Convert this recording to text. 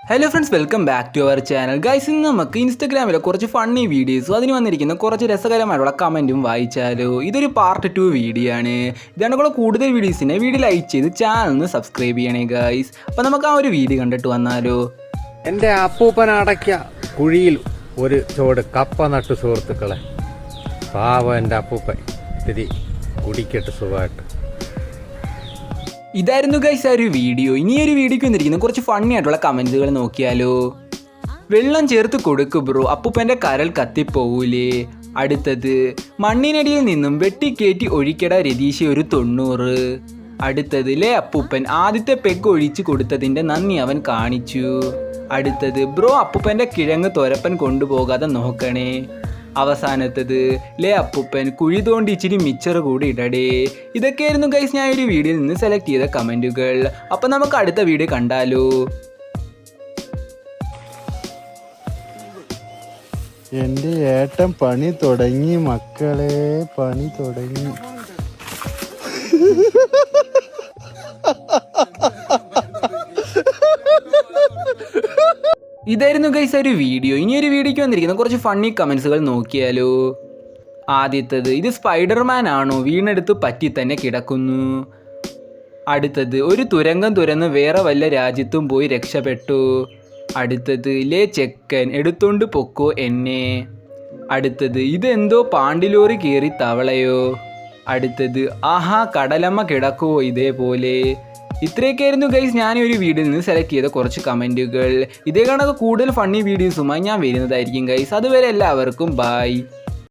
Hello friends, welcome back to our channel. Guys, ഇന്ന് നമുക്ക് ഇൻസ്റ്റാഗ്രാമിലെ കുറച്ച് ഫണ്ണി വീഡിയോസും അതിന് വന്നിരിക്കുന്ന കുറച്ച് രസകരമായിട്ടുള്ള കമൻറ്റും വായിച്ചാലോ. ഇതൊരു പാർട്ട് 2 വീഡിയോ ആണ്. ഇതാണെങ്കിൽ കൂടുതൽ വീഡിയോസിനെ വീഡിയോ ലൈക്ക് ചെയ്ത് ചാനലിന് സബ്സ്ക്രൈബ് ചെയ്യണേ ഗൈസ്. അപ്പോൾ നമുക്ക് ആ ഒരു വീഡിയോ കണ്ടിട്ട് വന്നാലോ. എൻ്റെ അപ്പൂപ്പൻ അടയ്ക്ക കുഴിയിൽ ഒരു ചോട് കപ്പ നട്ടു സുഹൃത്തുക്കളെ. പാവം എൻ്റെ അപ്പൂപ്പൻ ഇത്തിരി കുടിക്കട്ട് സുഖമായിട്ട്. ഇതായിരുന്നു ഗൈസ് ആ ഒരു വീഡിയോ. ഇനി ഒരു വീഡിയോക്ക് വന്നിരിക്കുന്ന കുറച്ച് ഫണ്ണി ആയിട്ടുള്ള കമൻറ്റുകൾ നോക്കിയാലോ. വെള്ളം ചേർത്ത് കൊടുക്കു ബ്രോ, അപ്പൂപ്പൻ്റെ കരൾ കത്തിപ്പോവൂലേ. അടുത്തത്, മണ്ണിനടിയിൽ നിന്നും വെട്ടിക്കയറ്റി ഒഴിക്കട രതീശ ഒരു 90. അടുത്തത്, ലേ അപ്പൂപ്പൻ ആദ്യത്തെ പെഗ് ഒഴിച്ചു കൊടുത്തതിൻ്റെ നന്ദി അവൻ കാണിച്ചു. അടുത്തത്, ബ്രോ അപ്പൂപ്പൻ്റെ കിഴങ്ങ് തോരപ്പൻ കൊണ്ടുപോകാതെ നോക്കണേ. അവസാനത്തത്, ലേ അപ്പൂപ്പൻ കുഴി തോണ്ടി ഇച്ചിരി മിച്ചർ കൂടി ഇടടേ. ഇതൊക്കെയായിരുന്നു ഗൈസ് ഞാൻ ഒരു വീഡിയോയിൽ നിന്ന് സെലക്ട് ചെയ്ത കമൻറ്റുകൾ. അപ്പം നമുക്ക് അടുത്ത വീഡിയോ കണ്ടാലോ. എൻ്റെ ഏട്ടൻ പണി തുടങ്ങി മക്കളെ, പണി തുടങ്ങി. ഇതായിരുന്നു ഗൈസ് ഒരു വീഡിയോ. ഇനി ഒരു വീഡിയോക്ക് വന്നിരിക്കുന്ന കുറച്ച് ഫണ്ണി കമൻസുകൾ നോക്കിയാലോ. ആദ്യത്തത്, ഇത് സ്പൈഡർമാൻ ആണോ, വീണെടുത്ത് പറ്റി തന്നെ കിടക്കുന്നു. അടുത്തത്, ഒരു തുരങ്കം തുറന്ന് വേറെ വല്ല രാജ്യത്തും പോയി രക്ഷപ്പെട്ടു. അടുത്തത്, ലേ ചെക്കൻ എടുത്തോണ്ട് പൊക്കോ എന്നെ. അടുത്തത്, ഇതെന്തോ പാണ്ടിലോറി കയറി തവളയോ. അടുത്തത്, ആഹാ കടലമ്മ കിടക്കുവോ ഇതേപോലെ. ഇത്രയൊക്കെയായിരുന്നു ഗൈസ് ഞാൻ ഒരു വീഡിയോയിൽ നിന്ന് സെലക്ട് ചെയ്ത കുറച്ച് കമൻറ്റുകൾ. ഇതേ കണക്ക് കൂടുതൽ ഫണ്ണി വീഡിയോസുമായി ഞാൻ വരുന്നതായിരിക്കും ഗൈസ്. അതുവരെ എല്ലാവർക്കും ബൈ.